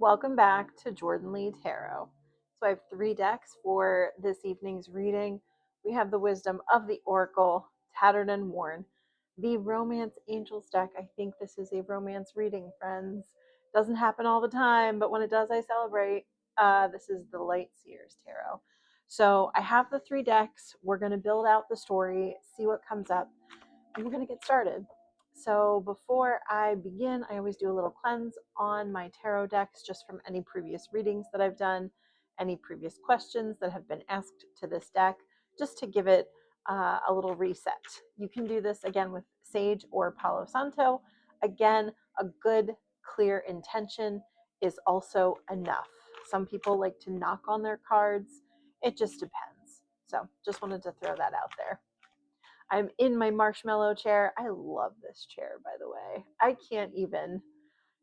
Welcome back to Jordan Lee Tarot. So I have 3 decks for this evening's reading. We have the Wisdom of the Oracle, Tattered and Worn, the Romance Angels deck. I think this is a romance reading, friends. Doesn't happen all the time, but when it does, I celebrate. This is the Light Seers Tarot. So I have the 3 decks. We're going to build out the story, see what comes up, and we're going to get started. So before I begin, I always do a little cleanse on my tarot decks just from any previous readings that I've done, any previous questions that have been asked to this deck, just to give it a little reset. You can do this again with Sage or Palo Santo. Again, a good, clear intention is also enough. Some people like to knock on their cards. It just depends. So just wanted to throw that out there. I'm in my marshmallow chair. I love this chair, by the way. I can't even.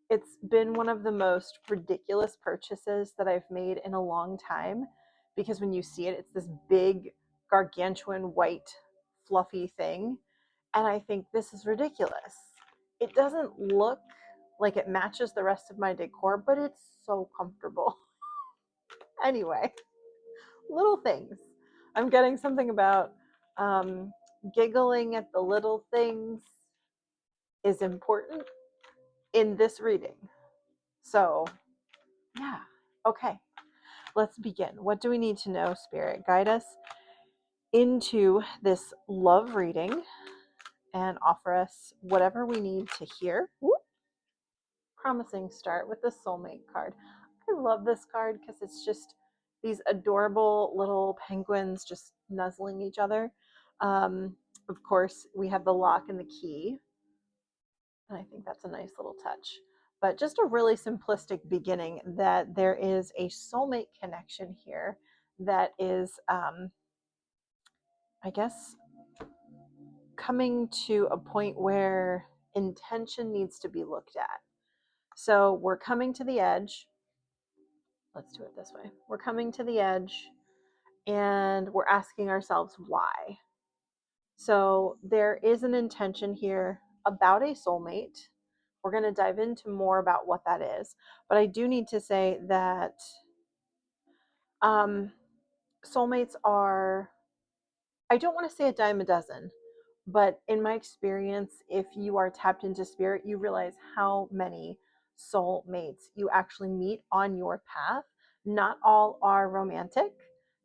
It's been one of the most ridiculous purchases that I've made in a long time because when you see it, it's this big, gargantuan, white, fluffy thing. And I think this is ridiculous. It doesn't look like it matches the rest of my decor, but it's so comfortable. Anyway, little things. I'm getting something about giggling at the little things is important in this reading. So, yeah. Okay. Let's begin. What do we need to know, Spirit? Guide us into this love reading and offer us whatever we need to hear. Whoop. Promising start with the soulmate card. I love this card because it's just these adorable little penguins just nuzzling each other. Of course, we have the lock and the key, and I think that's a nice little touch. But just a really simplistic beginning that there is a soulmate connection here that is, I guess, coming to a point where intention needs to be looked at. So we're coming to the edge. Let's do it this way. We're coming to the edge and we're asking ourselves why. So there is an intention here about a soulmate. We're going to dive into more about what that is. But I do need to say that soulmates are, I don't want to say a dime a dozen, but in my experience, if you are tapped into spirit, you realize how many soulmates you actually meet on your path. Not all are romantic,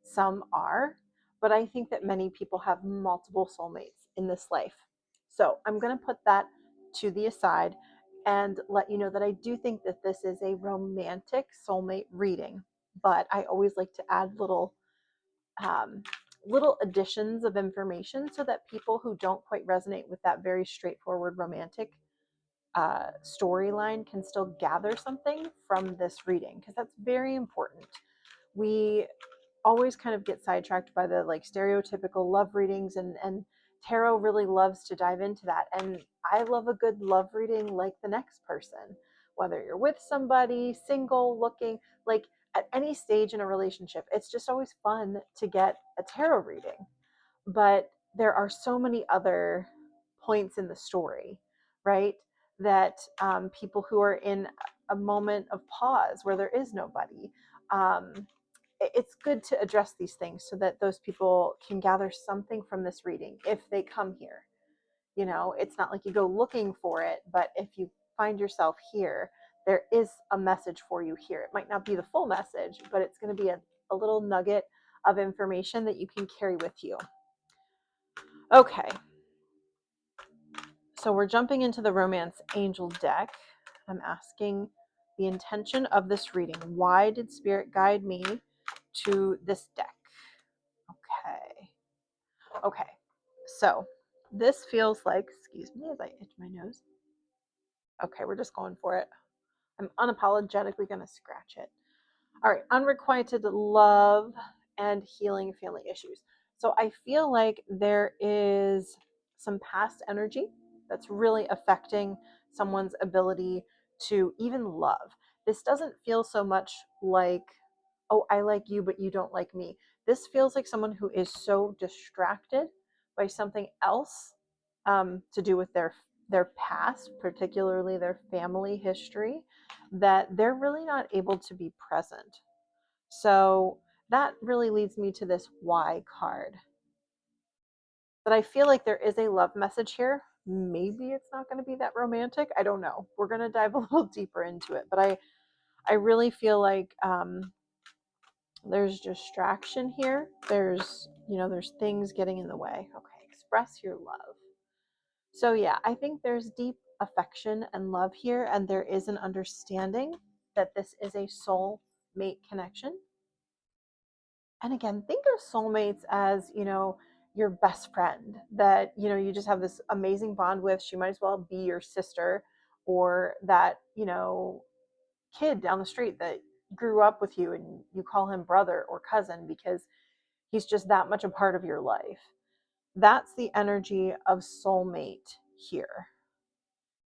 some are, but I think that many people have multiple soulmates in this life. So I'm going to put that to the aside and let you know that I do think that this is a romantic soulmate reading, but I always like to add um, little additions of information so that people who don't quite resonate with that very straightforward romantic storyline can still gather something from this reading, because that's very important. We always kind of get sidetracked by the like stereotypical love readings, and tarot really loves to dive into that. And I love a good love reading like the next person, whether you're with somebody, single, looking, like at any stage in a relationship. It's just always fun to get a tarot reading. But there are so many other points in the story, right? That people who are in a moment of pause where there is nobody, it's good to address these things so that those people can gather something from this reading if they come here. You know, it's not like you go looking for it, but if you find yourself here, there is a message for you here. It might not be the full message, but it's going to be a little nugget of information that you can carry with you. Okay, so we're jumping into the Romance Angel deck. I'm asking the intention of this reading. Why did Spirit guide me to this deck? Okay, so this feels like, excuse me as I itch my nose. Okay, we're just going for it. I'm unapologetically going to scratch it. All right, unrequited love and healing family issues. So I feel like there is some past energy that's really affecting someone's ability to even love. This doesn't feel so much like, oh, I like you, but you don't like me. This feels like someone who is so distracted by something else to do with their past, particularly their family history, that they're really not able to be present. So that really leads me to this why card. That I feel like there is a love message here. Maybe it's not going to be that romantic. I don't know. We're going to dive a little deeper into it. But I really feel like there's distraction here. There's things getting in the way. Okay, express your love. So yeah, I think there's deep affection and love here, and there is an understanding that this is a soul mate connection. And again, think of soulmates as, your best friend that, you just have this amazing bond with. She might as well be your sister, or that, kid down the street that grew up with you and you call him brother or cousin because he's just that much a part of your life. That's the energy of soulmate here.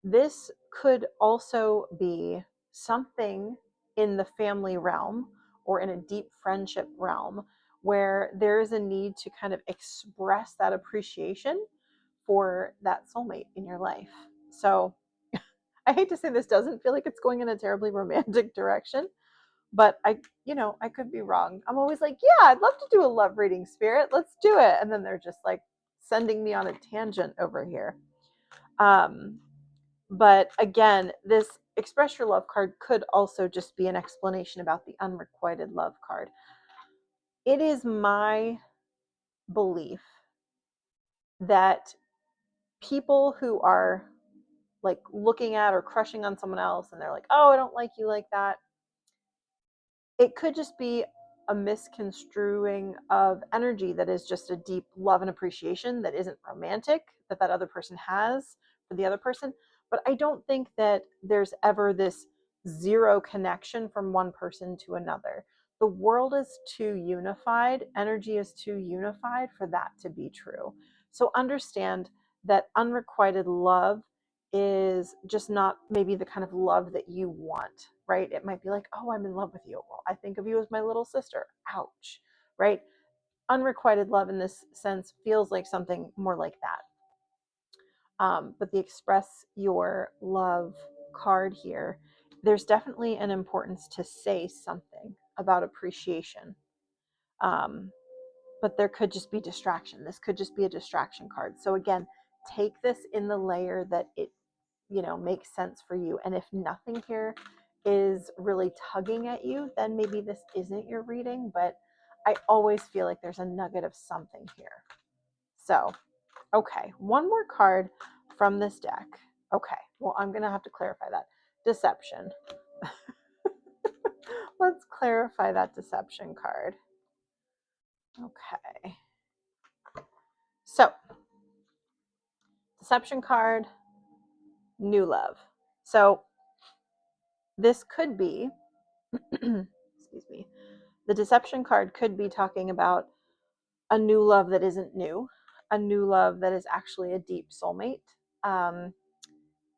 This could also be something in the family realm or in a deep friendship realm where there is a need to kind of express that appreciation for that soulmate in your life. So I hate to say this doesn't feel like it's going in a terribly romantic direction, but I could be wrong. I'm always like, yeah, I'd love to do a love reading, spirit. Let's do it. And then they're just like sending me on a tangent over here. But again, this express your love card could also just be an explanation about the unrequited love card. It is my belief that people who are like looking at or crushing on someone else and they're like, oh, I don't like you like that, it could just be a misconstruing of energy that is just a deep love and appreciation that isn't romantic that other person has for the other person. But I don't think that there's ever this zero connection from one person to another. The world is too unified, energy is too unified for that to be true. So understand that unrequited love is just not maybe the kind of love that you want, right? It might be like, oh, I'm in love with you. Well, I think of you as my little sister. Ouch, right? Unrequited love in this sense feels like something more like that. But the express your love card here, there's definitely an importance to say something about appreciation. Um, but there could just be distraction. This could just be a distraction card. So again, take this in the layer that it makes sense for you. And if nothing here is really tugging at you, then maybe this isn't your reading. But I always feel like there's a nugget of something here. So, okay, one more card from this deck. Okay, well, I'm going to have to clarify that. Deception. Let's clarify that deception card. Okay. So, deception card, new love. So, this could be, excuse me, the deception card could be talking about a new love that isn't new, a new love that is actually a deep soulmate.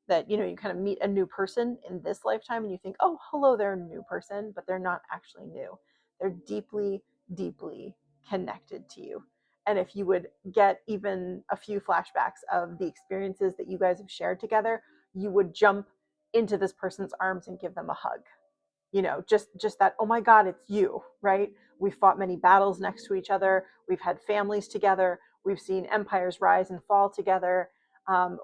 That you kind of meet a new person in this lifetime and you think, oh, hello, they're a new person, but they're not actually new. They're deeply, deeply connected to you. And if you would get even a few flashbacks of the experiences that you guys have shared together, you would jump into this person's arms and give them a hug. Just that, oh my God, it's you, right? We've fought many battles next to each other. We've had families together. We've seen empires rise and fall together.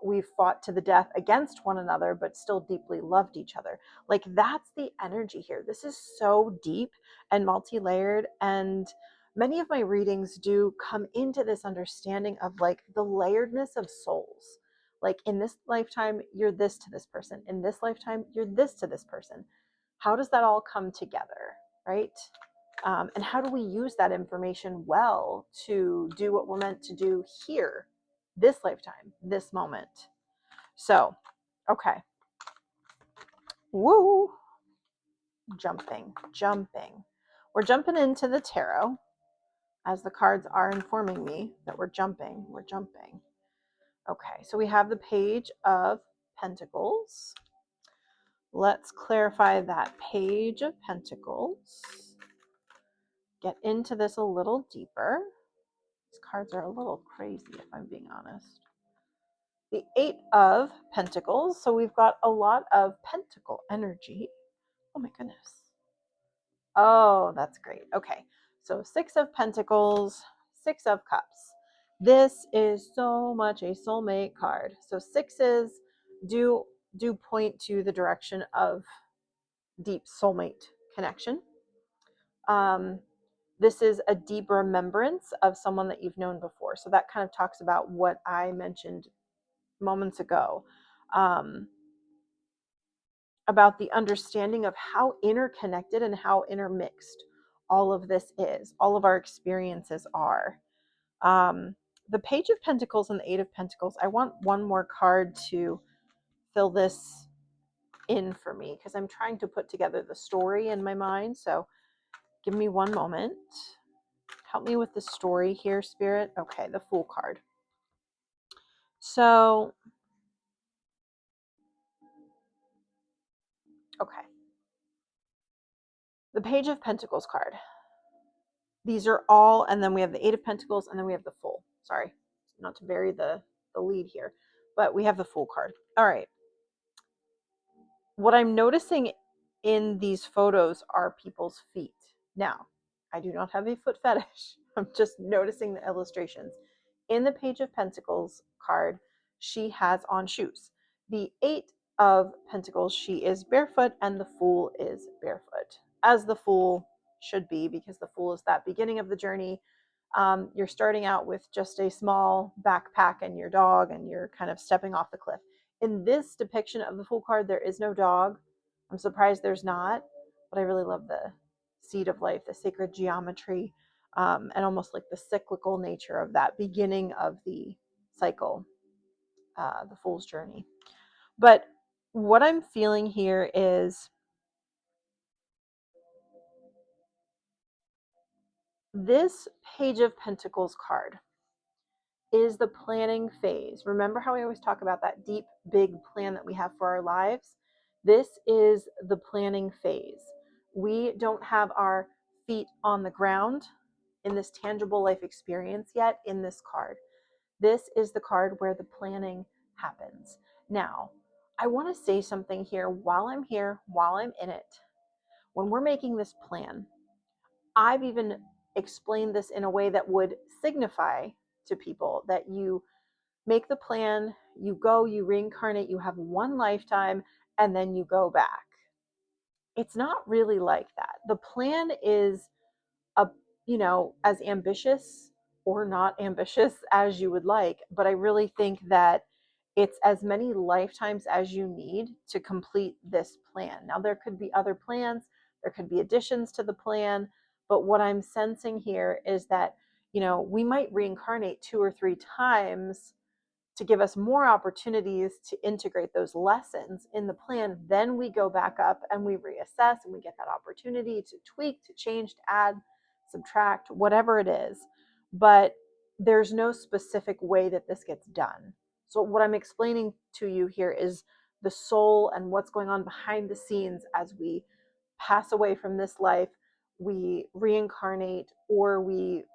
We've fought to the death against one another, but still deeply loved each other. Like, that's the energy here. This is so deep and multi-layered. And many of my readings do come into this understanding of like the layeredness of souls. Like, in this lifetime, you're this to this person. In this lifetime, you're this to this person. How does that all come together, right? And how do we use that information well to do what we're meant to do here, this lifetime, this moment? So, okay. Woo! Jumping. We're jumping into the tarot as the cards are informing me that we're jumping. Okay, so we have the Page of Pentacles. Let's clarify that Page of Pentacles. Get into this a little deeper. These cards are a little crazy, if I'm being honest. The Eight of Pentacles. So we've got a lot of pentacle energy. Oh my goodness. Oh, that's great. Okay. So 6 of Pentacles, 6 of Cups. This is so much a soulmate card. So sixes do point to the direction of deep soulmate connection. This is a deep remembrance of someone that you've known before. So that kind of talks about what I mentioned moments ago, about the understanding of how interconnected and how intermixed all of this is, all of our experiences are. Um, the Page of Pentacles and the 8 of Pentacles, I want one more card to fill this in for me because I'm trying to put together the story in my mind. So give me one moment. Help me with the story here, Spirit. Okay, the Fool card. So, okay. The Page of Pentacles card. These are all, and then we have the 8 of Pentacles, and then we have the Fool. Sorry, not to bury the lead here, but we have the Fool card. All right. What I'm noticing in these photos are people's feet. Now, I do not have a foot fetish. I'm just noticing the illustrations. In the Page of Pentacles card, she has on shoes. The 8 of Pentacles, she is barefoot, and the Fool is barefoot, as the Fool should be, because the Fool is that beginning of the journey. You're starting out with just a small backpack and your dog, and you're kind of stepping off the cliff. In this depiction of the Fool card, there is no dog. I'm surprised there's not, but I really love the seed of life, the sacred geometry, and almost like the cyclical nature of that beginning of the cycle, the Fool's journey. But what I'm feeling here is this Page of Pentacles card is the planning phase. Remember how we always talk about that deep, big plan that we have for our lives? This is the planning phase. We don't have our feet on the ground in this tangible life experience yet in this card. This is the card where the planning happens. Now, I want to say something here, while I'm in it. When we're making this plan, I've even explained this in a way that would signify to people that you make the plan, you go, you reincarnate, you have one lifetime, and then you go back. It's not really like that. The plan is a, as ambitious or not ambitious as you would like, but I really think that it's as many lifetimes as you need to complete this plan. Now, there could be other plans, there could be additions to the plan, but what I'm sensing here is that, we might reincarnate 2 or 3 times to give us more opportunities to integrate those lessons in the plan. Then we go back up and we reassess, and we get that opportunity to tweak, to change, to add, subtract, whatever it is. But there's no specific way that this gets done. So what I'm explaining to you here is the soul and what's going on behind the scenes as we pass away from this life, we reincarnate, or we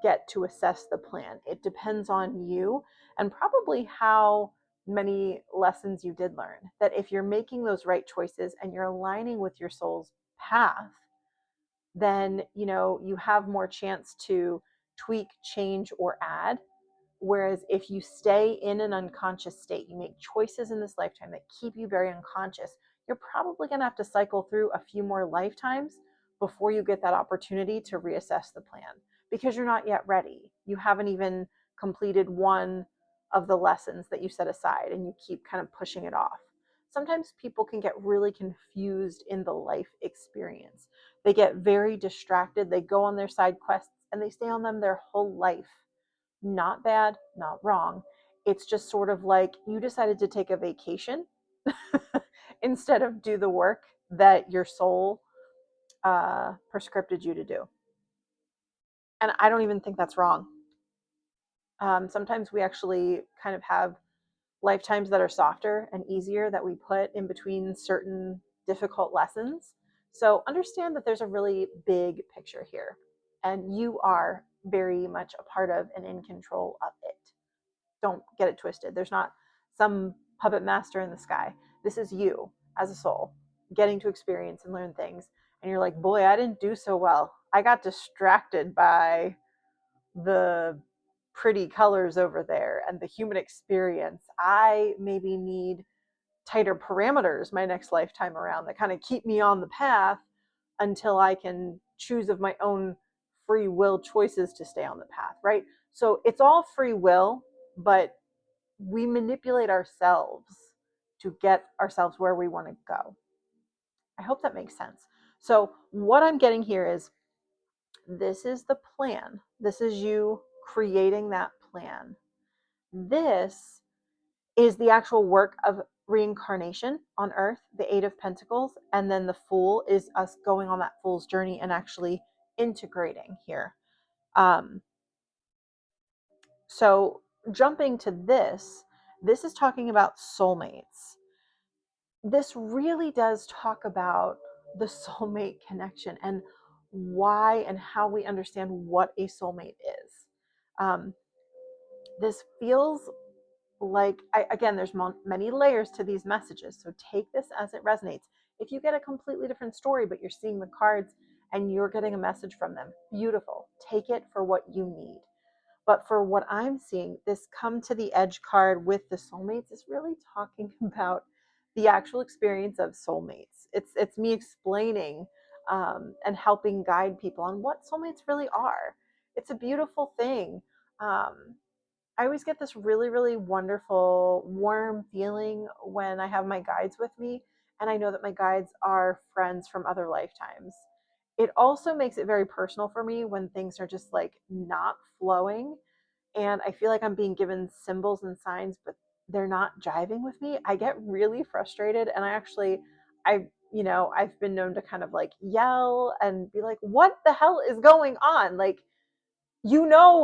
get to assess the plan. It depends on you and probably how many lessons you did learn. That if you're making those right choices and you're aligning with your soul's path, then you have more chance to tweak, change, or add. Whereas if you stay in an unconscious state, you make choices in this lifetime that keep you very unconscious, you're probably going to have to cycle through a few more lifetimes before you get that opportunity to reassess the plan, because you're not yet ready. You haven't even completed one of the lessons that you set aside, and you keep kind of pushing it off. Sometimes people can get really confused in the life experience. They get very distracted. They go on their side quests and they stay on them their whole life. Not bad, not wrong. It's just sort of like you decided to take a vacation instead of do the work that your soul prescripted you to do. And I don't even think that's wrong. Sometimes we actually kind of have lifetimes that are softer and easier that we put in between certain difficult lessons. So understand that there's a really big picture here, and you are very much a part of and in control of it. Don't get it twisted. There's not some puppet master in the sky. This is you as a soul. getting to experience and learn things, and you're like, boy, I didn't do so well. I got distracted by the pretty colors over there and the human experience. I maybe need tighter parameters my next lifetime around that kind of keep me on the path until I can choose of my own free will choices to stay on the path, right? So it's all free will, but we manipulate ourselves to get ourselves where we want to go. I hope that makes sense. So, what I'm getting here is this is the plan. This is you creating that plan. This is the actual work of reincarnation on earth, the Eight of Pentacles, and then the Fool is us going on that Fool's journey and actually integrating here. So jumping to this is talking about soulmates. This really does talk about the soulmate connection and why and how we understand what a soulmate is. This feels like, again, there's many layers to these messages, so take this as it resonates. If you get a completely different story but you're seeing the cards and you're getting a message from them, beautiful, take it for what you need. But for what I'm seeing, this come to the edge card with the soulmates is really talking about the actual experience of soulmates. It's me explaining and helping guide people on what soulmates really are. It's a beautiful thing. I always get this really, really wonderful, warm feeling when I have my guides with me, and I know that my guides are friends from other lifetimes. It also makes it very personal for me when things are just like not flowing and I feel like I'm being given symbols and signs, but they're not jiving with me. I get really frustrated, and I've been known to kind of like yell and be like, what the hell is going on? Like,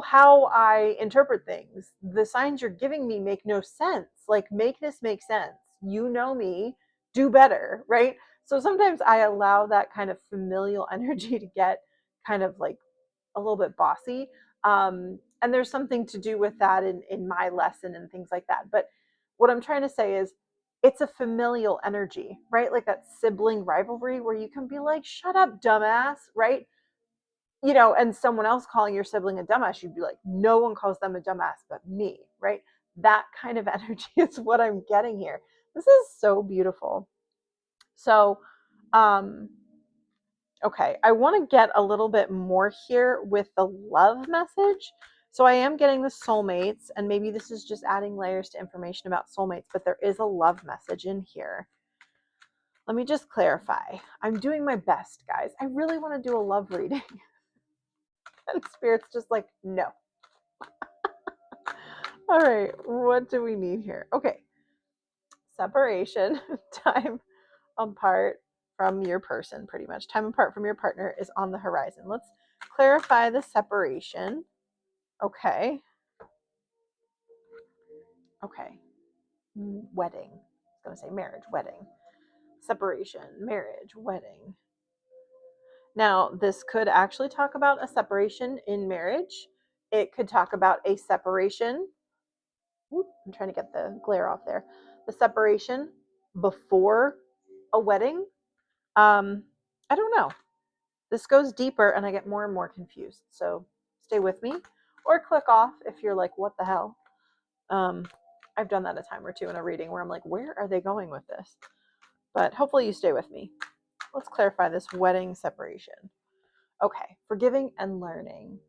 how I interpret things. The signs you're giving me make no sense. Like, make this make sense. You know me, do better, right? So sometimes I allow that kind of familial energy to get kind of like a little bit bossy. And there's something to do with that in my lesson and things like that. But what I'm trying to say is it's a familial energy, right? Like that sibling rivalry where you can be like, shut up, dumbass, right? And someone else calling your sibling a dumbass, you'd be like, no one calls them a dumbass but me, right? That kind of energy is what I'm getting here. This is so beautiful. So, okay, I want to get a little bit more here with the love message. So I am getting the soulmates, and maybe this is just adding layers to information about soulmates, but there is a love message in here. Let me just clarify. I'm doing my best, guys. I really want to do a love reading. And Spirit's just like, no. All right, what do we need here? Okay, separation, time apart from your person, pretty much. Time apart from your partner is on the horizon. Let's clarify the separation. Okay. Okay. Wedding. I was going to say marriage, wedding. Separation, marriage, wedding. Now, this could actually talk about a separation in marriage. It could talk about a separation. I'm trying to get the glare off there. The separation before a wedding. I don't know. This goes deeper and I get more and more confused. So stay with me or click off if you're like, what the hell? I've done that a time or two in a reading where I'm like, where are they going with this? But hopefully you stay with me. Let's clarify this wedding separation. Okay, forgiving and learning.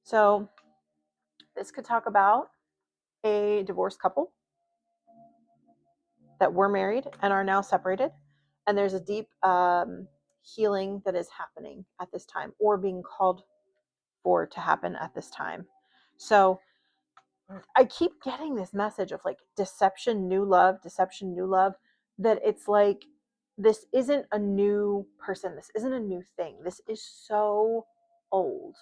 So this could talk about a divorced couple that were married and are now separated. And there's a deep healing that is happening at this time or being called for to happen at this time. So I keep getting this message of like deception, new love, that it's like this isn't a new person. This isn't a new thing. This is so old.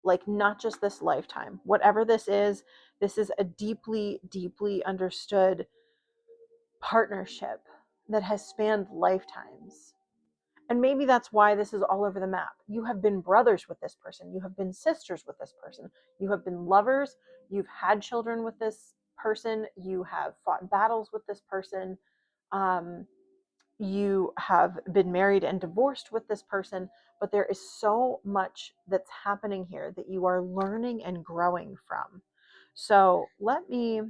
Like not just this lifetime. Whatever this is a deeply, deeply understood partnership that has spanned lifetimes. And maybe that's why this is all over the map. You have been brothers with this person. You have been sisters with this person. You have been lovers. You've had children with this person. You have fought battles with this person. you have been married and divorced with this person, but there is so much that's happening here that you are learning and growing from. So let me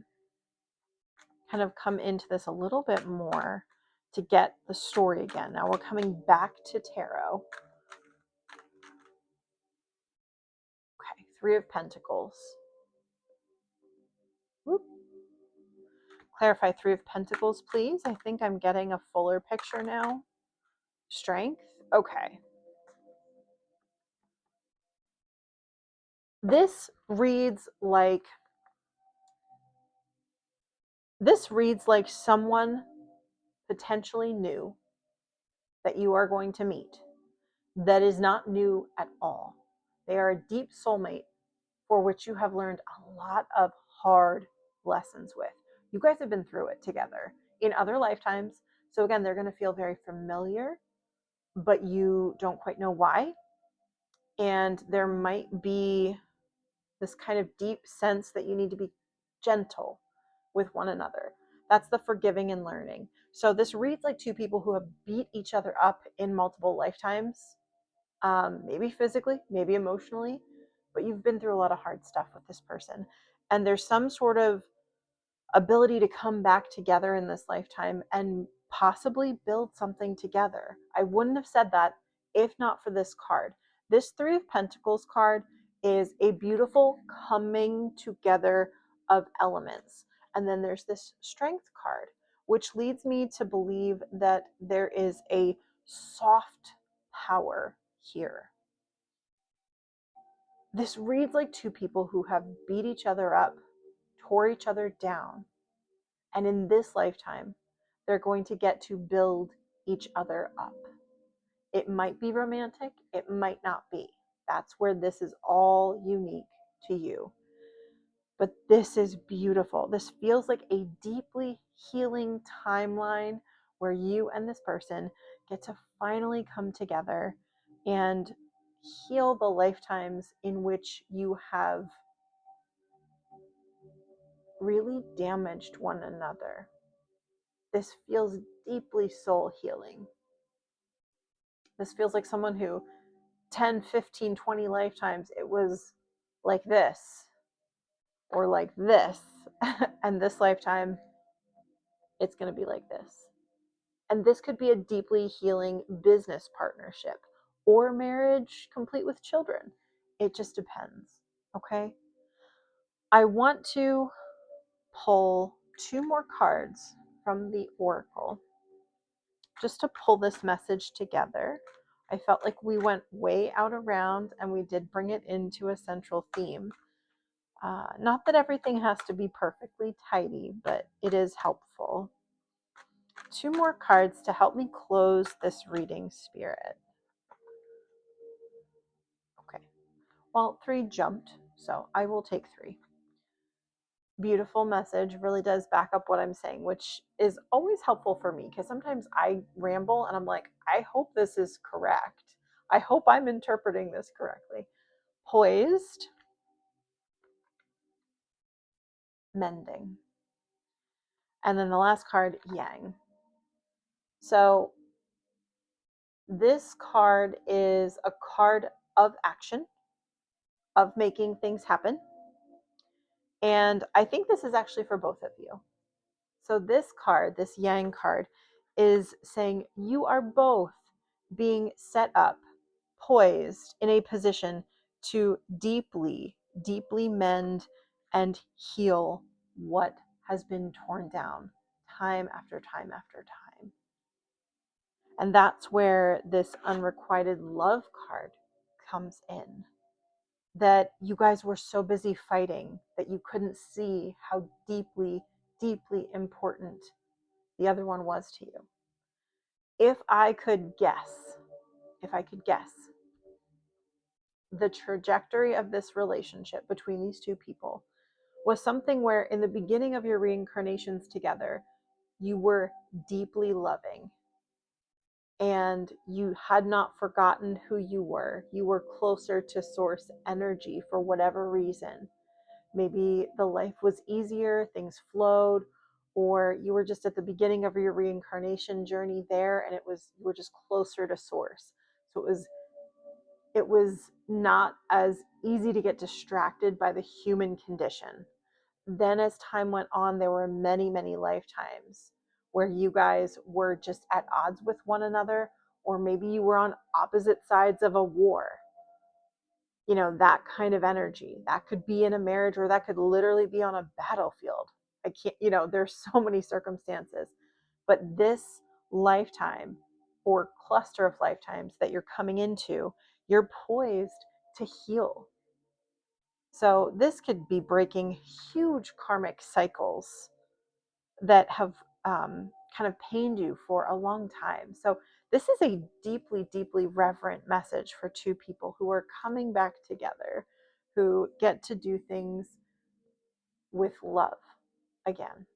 kind of come into this a little bit more to get the story again. Now we're coming back to tarot. Okay, Three of Pentacles. Whoop. Clarify Three of Pentacles, please. I think I'm getting a fuller picture now. Strength. Okay. This reads like someone potentially new that you are going to meet that is not new at all. They are a deep soulmate for which you have learned a lot of hard lessons with. You guys have been through it together in other lifetimes. So again, they're going to feel very familiar, but you don't quite know why. And there might be this kind of deep sense that you need to be gentle with one another. That's the forgiving and learning. So this reads like two people who have beat each other up in multiple lifetimes, maybe physically, maybe emotionally, but you've been through a lot of hard stuff with this person. And there's some sort of ability to come back together in this lifetime and possibly build something together. I wouldn't have said that if not for this card. This Three of Pentacles card is a beautiful coming together of elements. And then there's this Strength card, which leads me to believe that there is a soft power here. This reads like two people who have beat each other up, tore each other down, and in this lifetime, they're going to get to build each other up. It might be romantic, it might not be. That's where this is all unique to you. But this is beautiful. This feels like a deeply healing timeline where you and this person get to finally come together and heal the lifetimes in which you have really damaged one another. This feels deeply soul healing. This feels like someone who 10, 15, 20 lifetimes it was like this or like this. And this lifetime it's going to be like this. And this could be a deeply healing business partnership or marriage complete with children. It just depends. Okay. I want to pull two more cards from the Oracle just to pull this message together. I felt like we went way out around and we did bring it into a central theme. Not that everything has to be perfectly tidy, but it is helpful. Two more cards to help me close this reading, Spirit. Okay. Well, three jumped, so I will take three. Beautiful message, really does back up what I'm saying, which is always helpful for me because sometimes I ramble and I'm like, I hope this is correct. I hope I'm interpreting this correctly. Poised, mending. And then the last card, yang. So this card is a card of action, of making things happen. And I think this is actually for both of you. So this card, this yang card, is saying you are both being set up, poised in a position to deeply, deeply mend and heal what has been torn down time after time after time. And that's where this unrequited love card comes in. That you guys were so busy fighting that you couldn't see how deeply, deeply important the other one was to you. If I could guess, the trajectory of this relationship between these two people was something where in the beginning of your reincarnations together, you were deeply loving and you had not forgotten who you were. You were closer to source energy for whatever reason. Maybe the life was easier, things flowed, or you were just at the beginning of your reincarnation journey there, and you were just closer to source. So it was not as easy to get distracted by the human condition. Then as time went on, there were many, many lifetimes where you guys were just at odds with one another, or maybe you were on opposite sides of a war. That kind of energy. That could be in a marriage, or that could literally be on a battlefield. I can't, there's so many circumstances. But this lifetime, or cluster of lifetimes that you're coming into, you're poised to heal. So this could be breaking huge karmic cycles that have kind of pained you for a long time. So this is a deeply, deeply reverent message for two people who are coming back together, who get to do things with love again.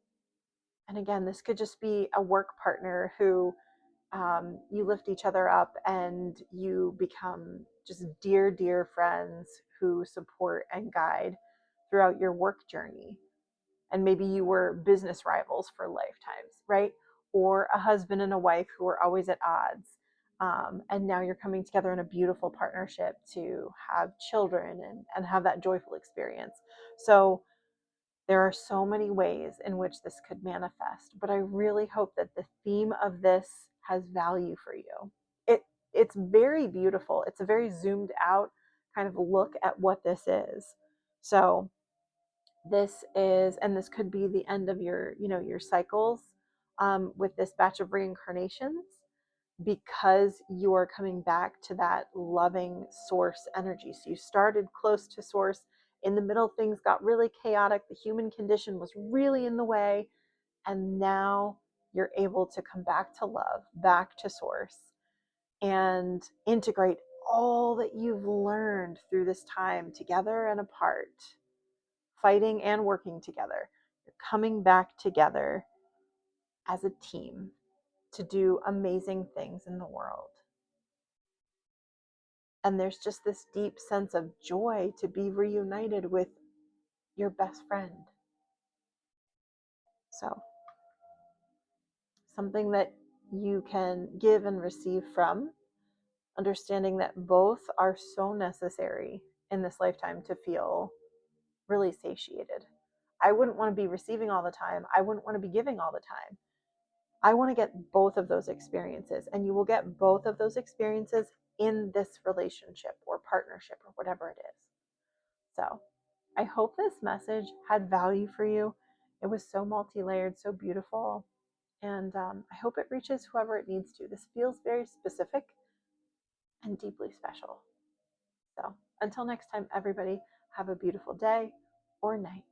And again, this could just be a work partner who you lift each other up and you become just dear, dear friends who support and guide throughout your work journey. And maybe you were business rivals for lifetimes, right? Or a husband and a wife who are always at odds. And now you're coming together in a beautiful partnership to have children and have that joyful experience. So there are so many ways in which this could manifest, but I really hope that the theme of this has value for you. It's very beautiful. It's a very zoomed out kind of look at what this is. So this could be the end of your cycles with this batch of reincarnations, because you are coming back to that loving source energy. So you started close to source. In the middle, things got really chaotic. The human condition was really in the way. And now you're able to come back to love, back to source, and integrate all that you've learned through this time together and apart, fighting and working together. You're coming back together as a team to do amazing things in the world. And there's just this deep sense of joy to be reunited with your best friend. So, something that you can give and receive from, understanding that both are so necessary in this lifetime to feel really satiated. I wouldn't want to be receiving all the time. I wouldn't want to be giving all the time. I want to get both of those experiences, and you will get both of those experiences in this relationship or partnership or whatever it is. So I hope this message had value for you. It was so multi-layered, so beautiful, and I hope it reaches whoever it needs to. This feels very specific and deeply special. So until next time, everybody, have a beautiful day or night.